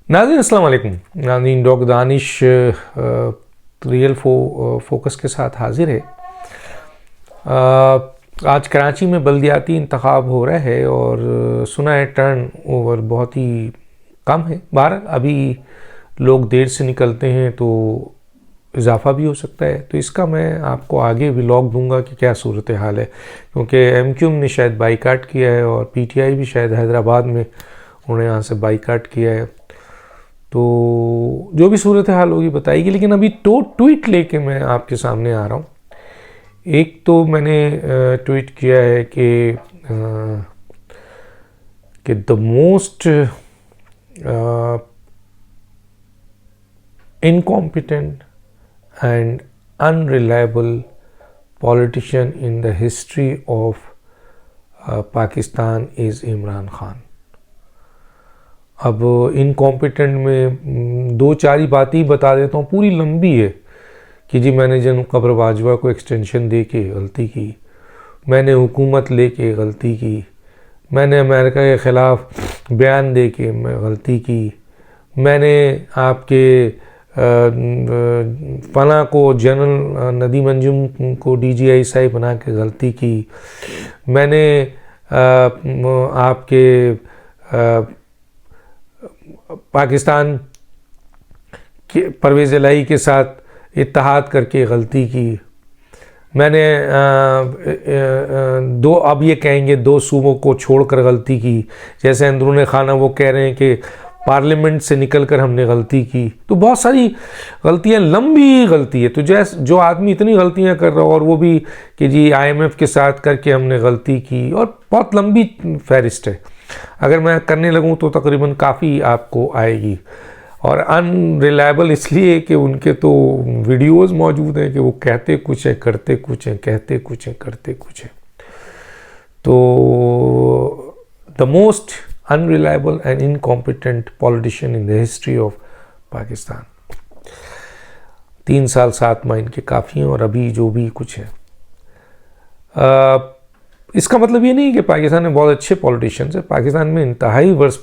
नाज़रीन अस्सलाम वालेकुम। नाज़रीन डॉक्टर दानिश रियल फोकस के साथ हाजिर है। आज कराची में बल्दियाती इंतखाब हो रहा है और सुना है टर्न ओवर बहुत ही कम है। बाहर अभी लोग देर से निकलते हैं तो इजाफा भी हो सकता है, तो इसका मैं आपको आगे व्लॉग दूंगा कि क्या सूरत हाल है, क्योंकि एमक्यूएम ने शायद बाईकाट किया है और पीटीआई भी शायद हैदराबाद में उन्होंने यहाँ से बाईकाट किया है। तो जो भी सूरत हाल होगी बताएगी, लेकिन अभी तो ट्वीट लेके मैं आपके सामने आ रहा हूँ। एक तो मैंने ट्वीट किया है कि the most incompetent and unreliable politician in the history of Pakistan is Imran Khan. अब इनकॉम्पिटेंट में दो चार ही बातें ही बता देता हूँ, पूरी लंबी है कि जी मैंने जन कब्र बाजवा को एक्सटेंशन दे के गलती की, मैंने हुकूमत लेके गलती की, मैंने अमेरिका के ख़िलाफ़ बयान दे के मैं गलती की, मैंने आपके फना को जनरल नदीम अंजुम को DGI बना के गलती की, मैंने आपके पाकिस्तान के परवेज़ इलाही के साथ इत्तेहाद करके गलती की, मैंने अब ये कहेंगे दो सूबों को छोड़कर गलती की, जैसे अंदरून खाना वो कह रहे हैं कि पार्लियामेंट से निकलकर हमने गलती की। तो बहुत सारी गलतियां, लंबी गलती है। तो जो आदमी इतनी गलतियां कर रहा हो और वो भी कि जी IMF के साथ करके हमने गलती की, और बहुत लंबी फहरिस्त है। अगर मैं करने लगूं तो तकरीबन काफ़ी आपको आएगी। और अनरिलायबल इसलिए कि उनके तो वीडियोस मौजूद हैं कि वो कहते कुछ है करते कुछ है, कहते कुछ है करते कुछ है। तो the most unreliable and incompetent politician in the history of Pakistan। 3 साल 7 माह इनके काफ़ी हैं और अभी जो भी कुछ है, इसका मतलब ये नहीं कि पाकिस्तान में बहुत अच्छे पॉलिटिशियंस हैं। पाकिस्तान में इंतहाई वर्स्ट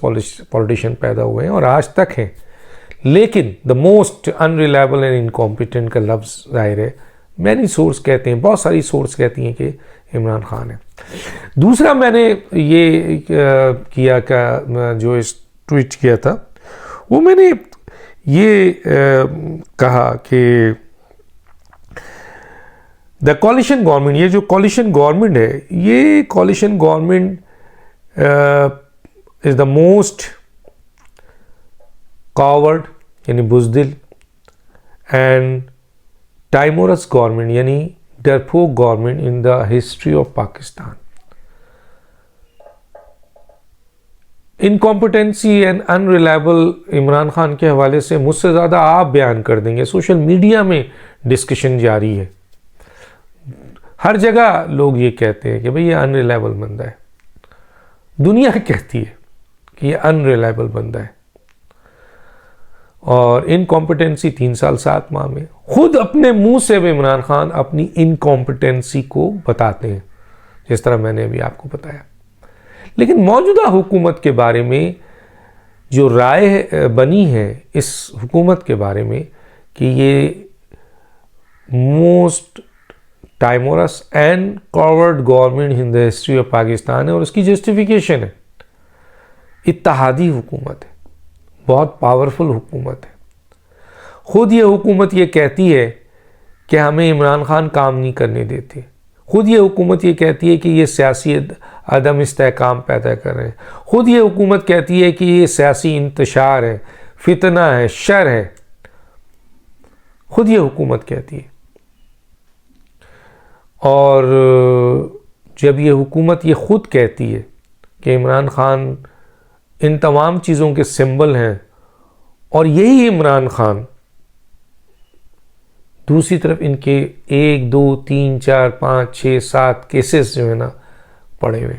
पॉलिटिशियन पैदा हुए हैं और आज तक हैं, लेकिन the most unreliable and incompetent का लफ्ज़ जाहिर है, मैनी सोर्स कहते हैं, बहुत सारी सोर्स कहती हैं कि इमरान खान है। दूसरा मैंने ये किया का जो इस ट्वीट किया था, वो मैंने ये कहा कि द कॉलिशन गवर्नमेंट, ये जो कॉलिशन गवर्नमेंट है, ये coalition government is the most coward यानी बुज़दिल एंड टाइमोरस गवर्नमेंट यानी डरपोक government in the history of Pakistan. Incompetency and unreliable Imran Khan के हवाले से मुझसे ज़्यादा आप बयान कर देंगे। सोशल मीडिया में डिस्कशन जारी है, हर जगह लोग ये कहते हैं कि भाई ये अनरिलायबल बंदा है। दुनिया कहती है कि ये अनरिलायबल बंदा है। और इनकॉम्पिटेंसी 3 साल 7 माह में खुद अपने मुंह से भी इमरान खान अपनी इनकॉम्पिटेंसी को बताते हैं, जिस तरह मैंने अभी आपको बताया। लेकिन मौजूदा हुकूमत के बारे में जो राय बनी है इस हुकूमत के बारे में कि ये most timorous and coward government in the history of Pakistan है, और उसकी जस्टिफिकेशन है इत्तेहादी हुकूमत है, बहुत पावरफुल हुकूमत है। खुद ये हुकूमत ये कहती है कि हमें इमरान खान काम नहीं करने देते। खुद ये हुकूमत ये कहती है कि ये सियासी अदम इस्तेहकाम पैदा कर रहे हैं। खुद ये हुकूमत कहती है कि ये सियासी इंतशार है, फितना है, शर है। खुद ये हुकूमत कहती है। और जब ये हुकूमत ये खुद कहती है कि इमरान खान इन तमाम चीज़ों के सिंबल हैं, और यही इमरान खान दूसरी तरफ इनके 1 2 3 4 5 6 7 केसेस जो है ना पड़े हुए।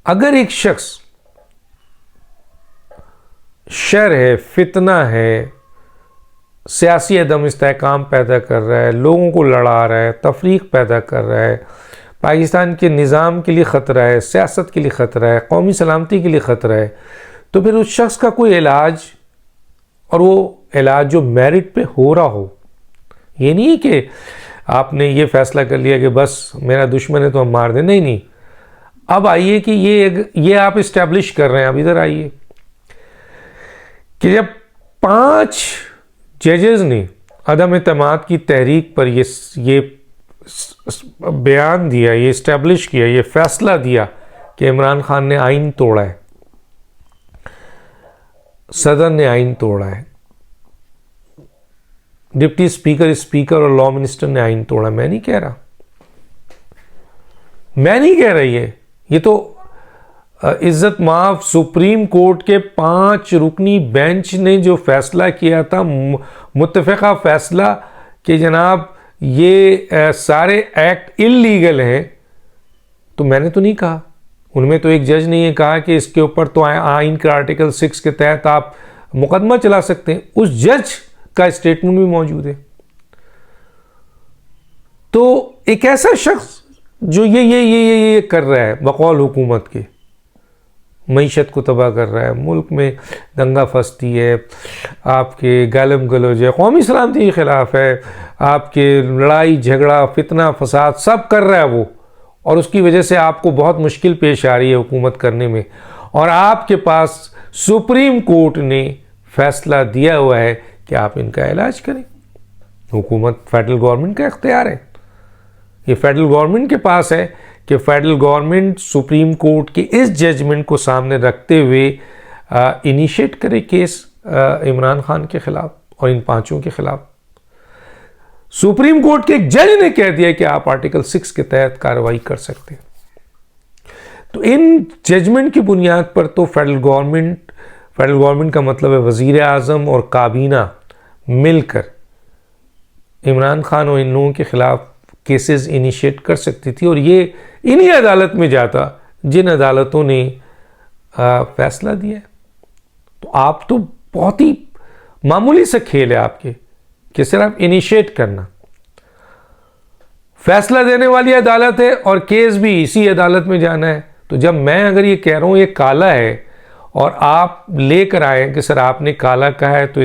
अगर एक शख्स शर है, फितना है, सियासी अदम इस्तेहकाम पैदा कर रहा है, लोगों को लड़ा रहा है, तफरीक पैदा कर रहा है, पाकिस्तान के निज़ाम के लिए ख़तरा है, सियासत के लिए ख़तरा है, कौमी सलामती के लिए ख़तरा है, तो फिर उस शख्स का कोई इलाज, और वो इलाज जो मेरिट पे हो रहा हो, ये नहीं कि आपने ये फैसला कर लिया कि बस मेरा दुश्मन है तो हम मार दें। नहीं नहीं, अब आइए कि ये आप इस्टेब्लिश कर रहे हैं। अब इधर आइए कि जब 5 जजेस ने अदम एतमाद की तहरीक पर ये बयान दिया, ये इस्टेब्लिश किया, ये फैसला दिया कि इमरान खान ने आइन तोड़ा है, सदर ने आइन तोड़ा है, डिप्टी स्पीकर और लॉ मिनिस्टर ने आइन तोड़ा, मैं नहीं कह रहा, मैं नहीं कह रही है, ये तो इज्जत माफ सुप्रीम कोर्ट के 5 रुकनी बेंच ने जो फैसला किया था, मुत्तफ़िक़ा फैसला कि जनाब ये सारे एक्ट इल्लीगल हैं, तो मैंने तो नहीं कहा, उनमें तो एक जज ने ये कहा कि इसके ऊपर तो आइन के आर्टिकल 6 के तहत आप मुकदमा चला सकते हैं। उस जज का स्टेटमेंट भी मौजूद है। तो एक ऐसा शख्स जो ये कर रहा है, बकौल हुकूमत के मईशत को तबाह कर रहा है, मुल्क में दंगा फस्ती है, आपके गालम गलोज है, कौमी सलामती के ख़िलाफ़ है, आपके लड़ाई झगड़ा फितना फसाद सब कर रहा है वो, और उसकी वजह से आपको बहुत मुश्किल पेश आ रही है हुकूमत करने में, और आपके पास सुप्रीम कोर्ट ने फैसला दिया हुआ है कि आप इनका इलाज करें। हुकूमत फेडरल गवर्नमेंट का इख्तियार है, ये फेडरल गवर्नमेंट के पास है कि फेडरल गवर्नमेंट सुप्रीम कोर्ट के इस जजमेंट को सामने रखते हुए इनिशिएट करे केस इमरान खान के खिलाफ और इन 5 के खिलाफ। सुप्रीम कोर्ट के एक जज ने कह दिया कि आप आर्टिकल 6 के तहत कार्रवाई कर सकते हैं। तो इन जजमेंट की बुनियाद पर तो फेडरल गवर्नमेंट का मतलब है वजीर आजम और काबीना मिलकर इमरान खान और इन लोगों के खिलाफ केसेस इनिशिएट कर सकती थी, और ये इन्हीं अदालत में जाता जिन अदालतों ने फैसला दिया है। तो आप तो बहुत ही मामूली सा खेल है आपके कि सिर्फ इनिशिएट करना। फैसला देने वाली अदालत है और केस भी इसी अदालत में जाना है। तो जब मैं अगर ये कह रहा हूँ ये काला है और आप लेकर आए कि सर आपने काला कहा है तो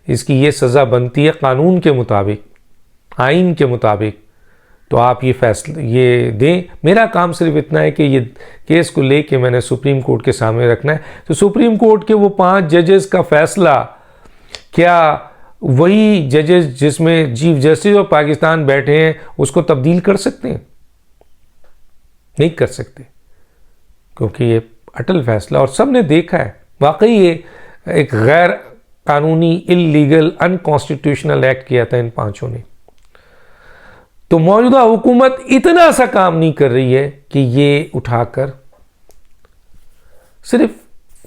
इसकी ये सज़ा बनती है कानून के मुताबिक, आइन के मुताबिक, तो आप ये फैसला ये दें। मेरा काम सिर्फ इतना है कि ये केस को लेके मैंने सुप्रीम कोर्ट के सामने रखना है। तो सुप्रीम कोर्ट के वो 5 जजेस का फैसला क्या वही जजेस जिसमें चीफ जस्टिस ऑफ पाकिस्तान बैठे हैं उसको तब्दील कर सकते हैं? नहीं कर सकते, क्योंकि ये अटल फैसला और सब ने देखा है वाकई ये एक गैर कानूनी इल्लीगल अनकॉन्स्टिट्यूशनल एक्ट किया था इन 5 ने। तो मौजूदा हुकूमत इतना सा काम नहीं कर रही है कि ये उठाकर सिर्फ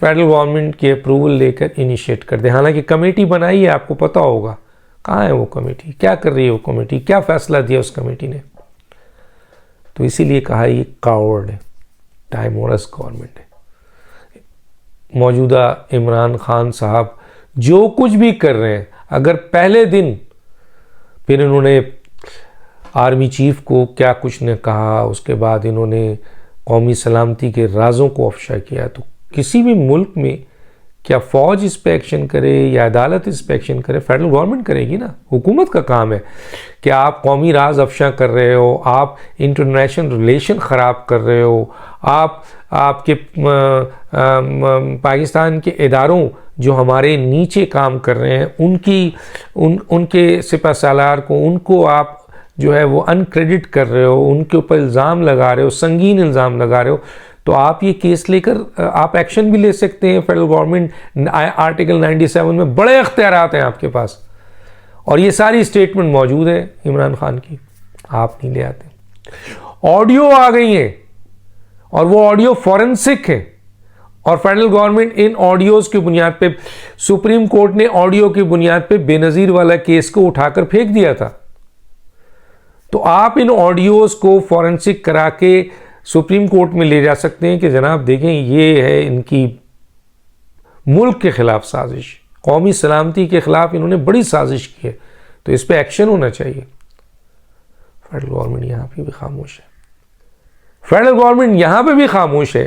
फेडरल गवर्नमेंट की अप्रूवल लेकर इनिशिएट कर दे। हालांकि कमेटी बनाई है, आपको पता होगा कहाँ है वो कमेटी, क्या कर रही है वो कमेटी, क्या फैसला दिया उस कमेटी ने। तो इसीलिए कहा ये कावर्ड है, टाइमोरस गवर्नमेंट है। मौजूदा इमरान खान साहब जो कुछ भी कर रहे हैं, अगर पहले दिन फिर इन्होंने आर्मी चीफ को क्या कुछ ने कहा, उसके बाद इन्होंने कौमी सलामती के राजों को अफशा किया, तो किसी भी मुल्क में क्या फ़ौज इस पर एक्शन करे या अदालत इस पर एक्शन करे? फेडरल गवर्नमेंट करेगी ना। हुकूमत का काम है कि आप कौमी राज अफशा कर रहे हो, आप इंटरनेशनल रिलेशन ख़राब कर रहे हो, आपके पाकिस्तान के इदारों जो हमारे नीचे काम कर रहे हैं उनके सिपह सालार को उनको आप जो है वो अनक्रेडिट कर रहे हो, उनके ऊपर इल्ज़ाम लगा रहे हो, संगीन इल्ज़ाम लगा रहे हो। तो आप ये केस लेकर आप एक्शन भी ले सकते हैं। फेडरल गवर्नमेंट आर्टिकल 97 में बड़े अख्तियारात हैं आपके पास, और ये सारी स्टेटमेंट मौजूद है इमरान खान की, आप नहीं ले आते। ऑडियो आ गई है और वो ऑडियो फॉरेंसिक है, और फेडरल गवर्नमेंट इन ऑडियोज़ की बुनियाद पे, सुप्रीम कोर्ट ने ऑडियो की बुनियाद पे बेनज़ीर वाला केस को उठाकर फेंक दिया था। तो आप इन ऑडियोज़ को फॉरेंसिक करा के सुप्रीम कोर्ट में ले जा सकते हैं कि जनाब देखें ये है इनकी मुल्क के ख़िलाफ़ साजिश, कौमी सलामती के ख़िलाफ़ इन्होंने बड़ी साजिश की है, तो इस पर एक्शन होना चाहिए। फेडरल गवर्नमेंट यहाँ पे भी खामोश है। फेडरल गवर्नमेंट यहां पे भी खामोश है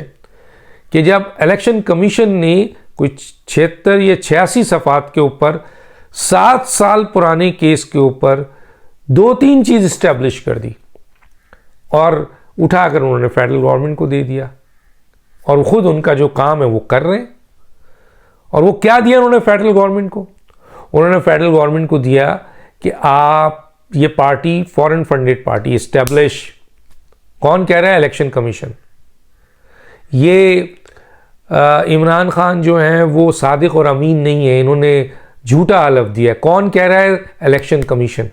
कि जब इलेक्शन कमीशन ने कुछ 76 या 86 सफ़ात के ऊपर 7 साल पुराने केस के ऊपर 2-3 चीज़ इस्टेब्लिश कर दी और उठाकर उन्होंने फेडरल गवर्नमेंट को दे दिया, और खुद उनका जो काम है वो कर रहे हैं। और वो क्या दिया उन्होंने फेडरल गवर्नमेंट को? उन्होंने फेडरल गवर्नमेंट को दिया कि आप ये party foreign funded party establish. कौन कह रहा है? Election commission. ये इमरान खान जो हैं वो सादिक और अमीन नहीं है, इन्होंने झूठा हलफ दिया। कौन कह रहा है? Election commission.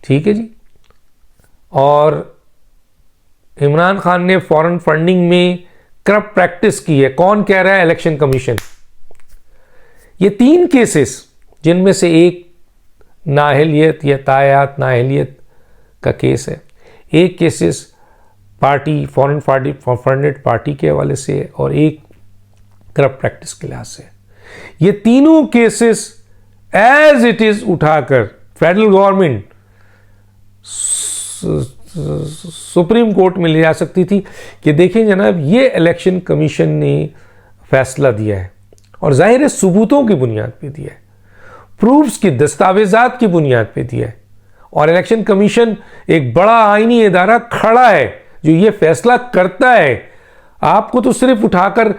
ठीक है जी। और इमरान खान ने फॉरेन फंडिंग में करप्ट प्रैक्टिस की है। कौन कह रहा है? Election commission. ये 3 केसेस, जिनमें से एक नाअहलियत या तायात नाअहलियत का केस है, एक cases party foreign funded party के हवाले से और एक करप्ट प्रैक्टिस के लिहाज से। ये तीनों केसेस एज इट इज उठाकर फेडरल गवर्नमेंट सुप्रीम कोर्ट में ले जा सकती थी कि देखें जनाब, ये इलेक्शन कमीशन ने फैसला दिया है और जाहिर है सबूतों की बुनियाद पे दिया है, प्रूफ्स की, दस्तावेजात की बुनियाद पे दिया है। और इलेक्शन कमीशन एक बड़ा आईनी इदारा खड़ा है जो ये फैसला करता है। आपको तो सिर्फ उठाकर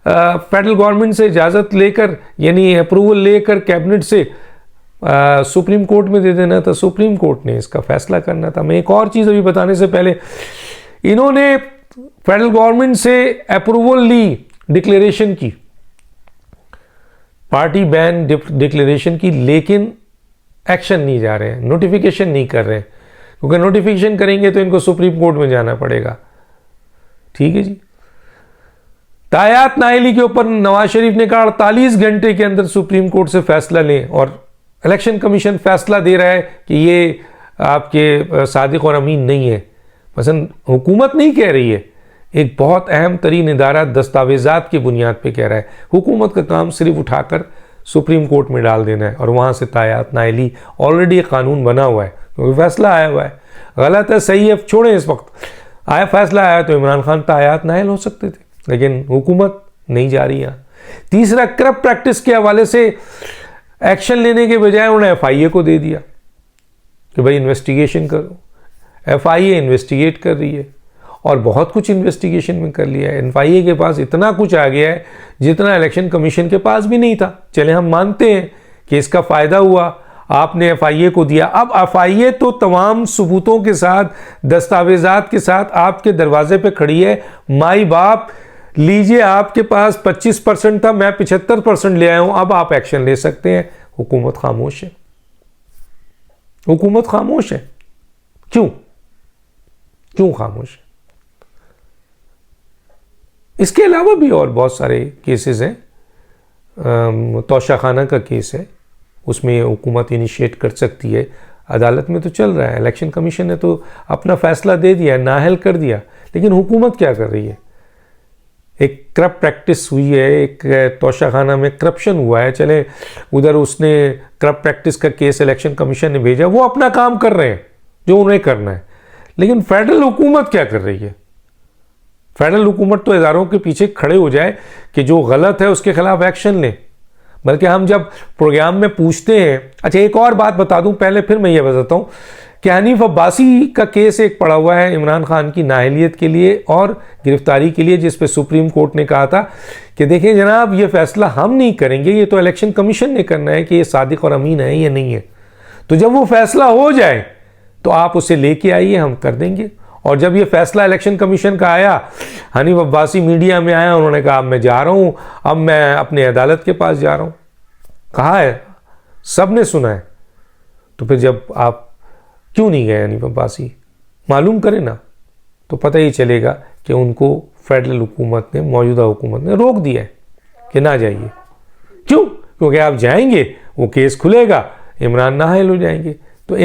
फेडरल गवर्नमेंट से इजाज़त लेकर, यानी अप्रूवल लेकर कैबिनेट से सुप्रीम कोर्ट में दे देना था। सुप्रीम कोर्ट ने इसका फैसला करना था। मैं एक और चीज़ अभी बताने से पहले, इन्होंने फेडरल गवर्नमेंट से अप्रूवल ली, डिक्लेरेशन की, पार्टी बैन डिक्लेरेशन की, लेकिन एक्शन नहीं जा रहे हैं, नोटिफिकेशन नहीं कर रहे हैं, क्योंकि नोटिफिकेशन करेंगे तो इनको सुप्रीम कोर्ट में जाना पड़ेगा। ठीक है जी। तायात नाअहली के ऊपर नवाज शरीफ ने कहा 48 घंटे के अंदर सुप्रीम कोर्ट से फैसला लें, और इलेक्शन कमीशन फैसला दे रहा है कि ये आपके सादिक और अमीन नहीं है। मसलन हुकूमत नहीं कह रही है, एक बहुत अहम तरीन इदारा दस्तावेजात की बुनियाद पे कह रहा है। हुकूमत का काम सिर्फ उठाकर सुप्रीम कोर्ट में डाल देना है, और वहाँ से तायात नाअहली, ऑलरेडी एक कानून बना हुआ है क्योंकि फैसला आया हुआ है। गलत है सही है छोड़ें, इस वक्त आया फैसला आया तो इमरान खान तायात नाअहल हो सकते थे, लेकिन हुकूमत नहीं जा रही यहाँ। तीसरा, करप्ट प्रैक्टिस के हवाले से एक्शन लेने के बजाय उन्होंने FIA को दे दिया कि भाई इन्वेस्टिगेशन करो। FIA इन्वेस्टिगेट कर रही है और बहुत कुछ इन्वेस्टिगेशन में कर लिया है। FIA के पास इतना कुछ आ गया है जितना इलेक्शन कमीशन के पास भी नहीं था। चले हम मानते हैं कि इसका फ़ायदा हुआ, आपने FIA को दिया। अब FIA तो तमाम सबूतों के साथ, दस्तावेजात के साथ आपके दरवाजे पे खड़ी है। माई बाप, लीजिए, आपके पास 25% था, मैं 75% ले आया हूं, अब आप एक्शन ले सकते हैं। हुकूमत खामोश है। हुकूमत खामोश है। क्यों खामोश है? इसके अलावा भी और बहुत सारे केसेस हैं। तोशाखाना का केस है, उसमें हुकूमत इनिशिएट कर सकती है, अदालत में तो चल रहा है। इलेक्शन कमीशन ने तो अपना फैसला दे दिया, नाअहल कर दिया, लेकिन हुकूमत क्या कर रही है? एक करप्ट प्रैक्टिस हुई है, एक तोशाखाना में करप्शन हुआ है, चले उधर उसने करप्ट प्रैक्टिस का केस इलेक्शन कमीशन ने भेजा, वो अपना काम कर रहे हैं जो उन्हें करना है। लेकिन फेडरल हुकूमत क्या कर रही है? फेडरल हुकूमत तो इदारों के पीछे खड़े हो जाए कि जो गलत है उसके खिलाफ एक्शन लें। बल्कि हम जब प्रोग्राम में पूछते हैं, अच्छा एक और बात बता दूं पहले, फिर मैं ये बताता हूं कि हनीफ अब्बासी का केस एक पड़ा हुआ है इमरान खान की नाअहलियत के लिए और गिरफ्तारी के लिए, जिस पे सुप्रीम कोर्ट ने कहा था कि देखें जनाब, ये फैसला हम नहीं करेंगे, ये तो इलेक्शन कमीशन ने करना है कि ये सादिक और अमीन है या नहीं है। तो जब वो फैसला हो जाए तो आप उसे लेके आइए, हम कर देंगे। और जब ये फैसला इलेक्शन कमीशन का आया, हनीफ अब्बासी मीडिया में आया, उन्होंने कहा अब मैं जा रहा हूँ, अब मैं अपने अदालत के पास जा रहा हूँ। कहा है, सब ने सुना है। तो फिर जब आप क्यों नहीं गए हनीफ अब्बासी, मालूम करें ना, तो पता ही चलेगा कि उनको फेडरल हुकूमत ने, मौजूदा हुकूमत ने रोक दिया है कि ना जाइए। क्यों? क्योंकि आप जाएंगे वो केस खुलेगा, इमरान नाअहल हो जाएंगे। तो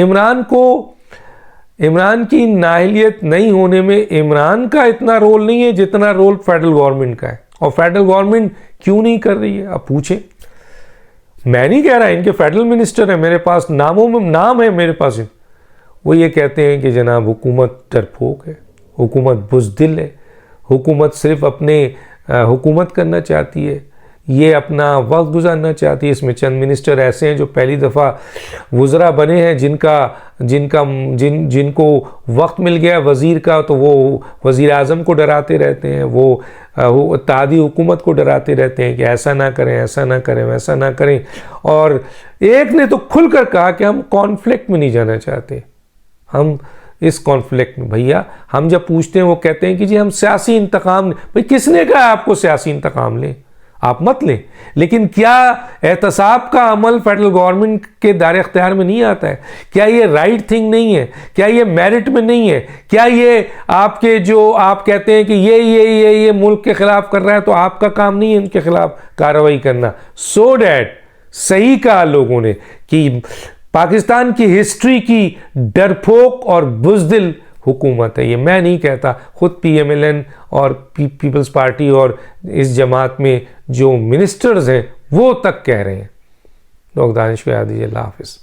इमरान की नाअहलियत नहीं होने में इमरान का इतना रोल नहीं है जितना रोल फेडरल गवर्नमेंट का है। और फेडरल गवर्नमेंट क्यों नहीं कर रही है, आप पूछें। मैं नहीं कह रहा, इनके फेडरल मिनिस्टर है मेरे पास, नाम है मेरे पास, वो ये कहते हैं कि जनाब हुकूमत डरपोक है, हुकूमत बुज़दिल है, हुकूमत सिर्फ अपने हुकूमत करना चाहती है, ये अपना वक्त गुजारना चाहती है। इसमें चंद मिनिस्टर ऐसे हैं जो पहली दफ़ा वज़रा बने हैं, जिनको वक्त मिल गया वज़ीर का तो वो वज़ीर आज़म को डराते रहते हैं, वो इत्तेहादी हुकूमत को डराते रहते हैं कि ऐसा ना करें, ऐसा ना करें, वैसा ना करें। और एक ने तो खुलकर कहा कि हम कॉन्फ्लिक्ट में नहीं जाना चाहते, हम इस कॉन्फ्लिक्ट में, भैया हम जब पूछते हैं वो कहते हैं कि जी हम सियासी इंतकाम, भाई किसने कहा आपको सियासी इंतकाम लें, आप मत लें। लेकिन क्या एहतसाब का अमल फेडरल गवर्नमेंट के दायरे इख्तियार में नहीं आता है? क्या ये राइट थिंग नहीं है? क्या ये मेरिट में नहीं है? क्या ये आपके जो आप कहते हैं कि ये मुल्क के खिलाफ कर रहा है, तो आपका काम नहीं है इनके खिलाफ कार्रवाई करना? सो डैट सही कहा लोगों ने कि पाकिस्तान की हिस्ट्री की डरपोक और बुज़दिल हुकूमत है। ये मैं नहीं कहता, खुद PMLN और पीपल्स पार्टी और इस जमात में जो मिनिस्टर्स हैं वो तक कह रहे हैं। लोग दानिश को याद दीजिए। अल्लाह हाफिज़।